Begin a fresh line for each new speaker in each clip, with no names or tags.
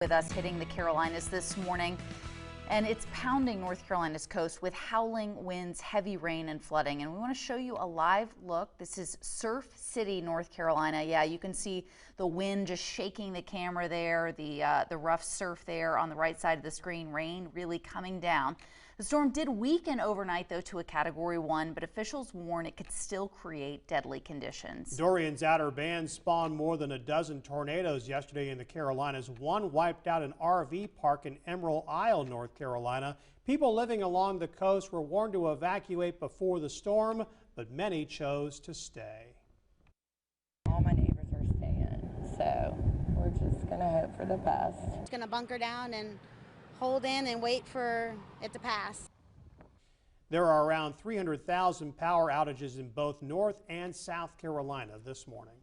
With us hitting the Carolinas this morning, and it's pounding North Carolina's coast with howling winds, heavy rain, and flooding. And we want to show you a live look. This is Surf City, North Carolina. Yeah, you can see the wind just shaking the camera there, the rough surf there on the right side of the screen, rain really coming down. The storm did weaken overnight, though, to a Category 1, but officials warn it could still create deadly conditions.
Dorian's outer band spawned more than a dozen tornadoes yesterday in the Carolinas. One wiped out an RV park in Emerald Isle, North Carolina. People living along the coast were warned to evacuate before the storm, but many chose to stay.
All my neighbors are staying, so we're just going to hope for the best.
It's going to bunker down and hold in and wait for it to pass.
There are around 300,000 power outages in both North and South Carolina this morning.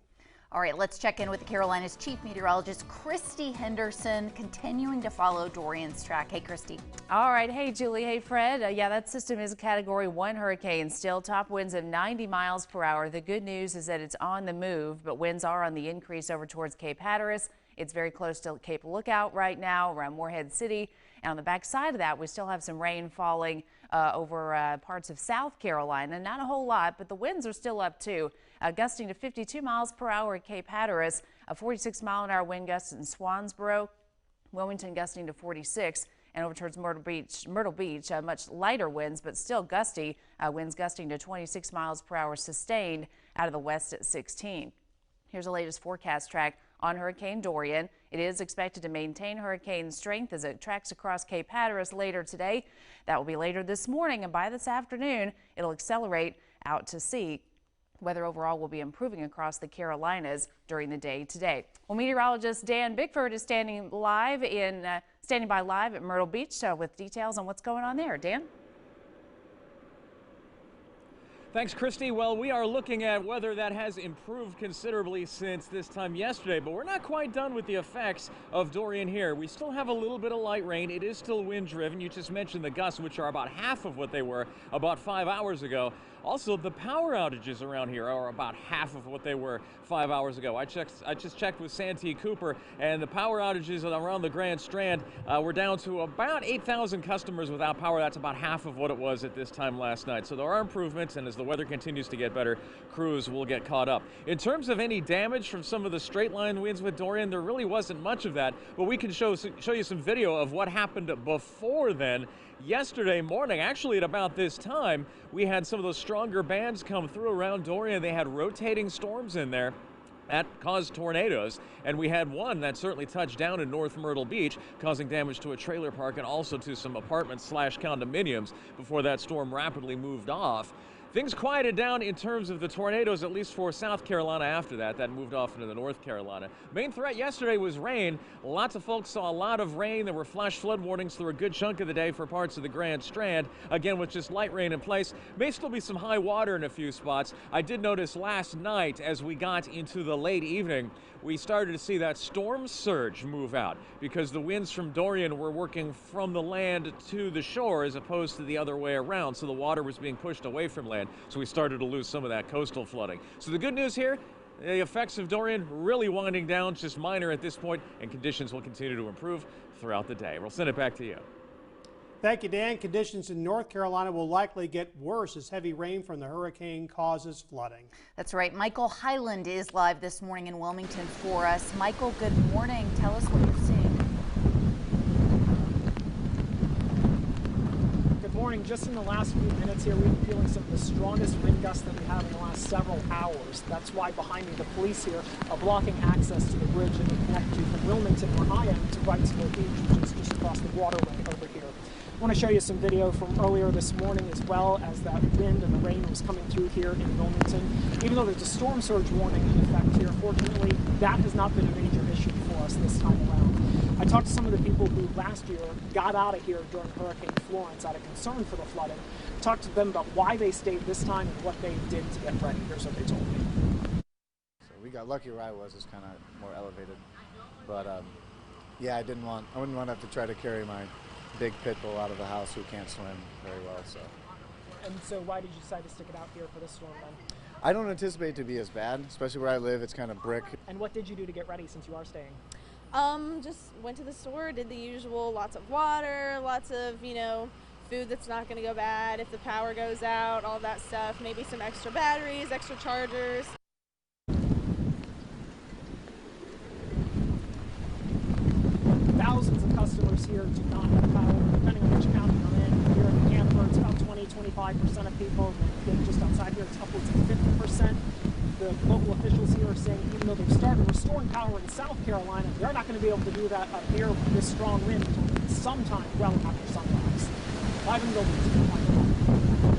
All right, let's check in with the Carolinas chief meteorologist, Christy Henderson, continuing to follow Dorian's track. Hey, Christy.
All right. Hey, Julie. Hey, Fred. Yeah, that system is a Category 1 hurricane. Still top winds at 90 miles per hour. The good news is that it's on the move, but winds are on the increase over towards Cape Hatteras. It's very close to Cape Lookout right now around Morehead City. And on the back side of that, we still have some rain falling over parts of South Carolina. Not a whole lot, but the winds are still up too. Gusting to 52 miles per hour at Cape Hatteras, a 46-mile-an-hour wind gust in Swansboro, Wilmington gusting to 46, and over towards Myrtle Beach, much lighter winds, but still gusty. Winds gusting to 26 miles per hour sustained out of the west at 16. Here's the latest forecast track on Hurricane Dorian. It is expected to maintain hurricane strength as it tracks across Cape Hatteras later today. That will be later this morning, and by this afternoon, it'll accelerate out to sea. Weather overall will be improving across the Carolinas during the day today. Well, meteorologist Dan Bickford is standing by live at Myrtle Beach with details on what's going on there. Dan?
Thanks, Christy. Well, we are looking at weather that has improved considerably since this time yesterday, but we're not quite done with the effects of Dorian here. We still have a little bit of light rain. It is still wind-driven. You just mentioned the gusts, which are about half of what they were about 5 hours ago. Also, the power outages around here are about half of what they were 5 hours ago. I just checked with Santee Cooper, and the power outages around the Grand Strand were down to about 8,000 customers without power. That's about half of what it was at this time last night. So there are improvements, and as the weather continues to get better, crews will get caught up. In terms of any damage from some of the straight line winds with Dorian, there really wasn't much of that, but we can show you some video of what happened before then. Yesterday morning, actually at about this time, we had some of those stronger bands come through around Dorian. They had rotating storms in there that caused tornadoes, and we had one that certainly touched down in North Myrtle Beach, causing damage to a trailer park and also to some apartments/condominiums before that storm rapidly moved off. Things quieted down in terms of the tornadoes, at least for South Carolina after that. That moved off into the North Carolina. Main threat yesterday was rain. Lots of folks saw a lot of rain. There were flash flood warnings through a good chunk of the day for parts of the Grand Strand. Again, with just light rain in place. May still be some high water in a few spots. I did notice last night as we got into the late evening, we started to see that storm surge move out because the winds from Dorian were working from the land to the shore as opposed to the other way around. So the water was being pushed away from land. So we started to lose some of that coastal flooding. So the good news here, the effects of Dorian really winding down, just minor at this point, and conditions will continue to improve throughout the day. We'll send it back to you.
Thank you, Dan. Conditions in North Carolina will likely get worse as heavy rain from the hurricane causes flooding.
That's right. Michael Highland is live this morning in Wilmington for us. Michael, good morning. Tell us what you're seeing.
Morning. Just in the last few minutes here, we've been feeling some of the strongest wind gusts that we have in the last several hours. That's why behind me, the police here are blocking access to the bridge that will connect you from Wilmington, where I am, to Wrightsville Beach, which is just across the waterway over here. I want to show you some video from earlier this morning as well, as that wind and the rain was coming through here in Wilmington. Even though there's a storm surge warning in effect here, fortunately, that has not been a major issue for us this time around. I talked to some of the people who last year got out of here during Hurricane Florence out of concern for the flooding. Talked to them about why they stayed this time and what they did to get ready. Here's what they told me.
So we got lucky where I was. It's kind of more elevated. But yeah, I wouldn't want to have to try to carry my big pit bull out of the house who can't swim very well.
And so why did you decide to stick it out here for this storm then?
I don't anticipate it to be as bad, especially where I live. It's kind of brick.
And what did you do to get ready since you are staying?
Just went to the store, did the usual, lots of water, lots of, food that's not going to go bad if the power goes out, all that stuff, maybe some extra batteries, extra chargers.
Thousands of customers here do not have power, depending on which county you're in. Here in Hanover, it's about 20-25% of people. Just outside here, it's upwards of 50%. The local officials here are saying even though they've started restoring power in South Carolina, they're not going to be able to do that up here with this strong wind until sometime well after sunrise. Live in Gilbert.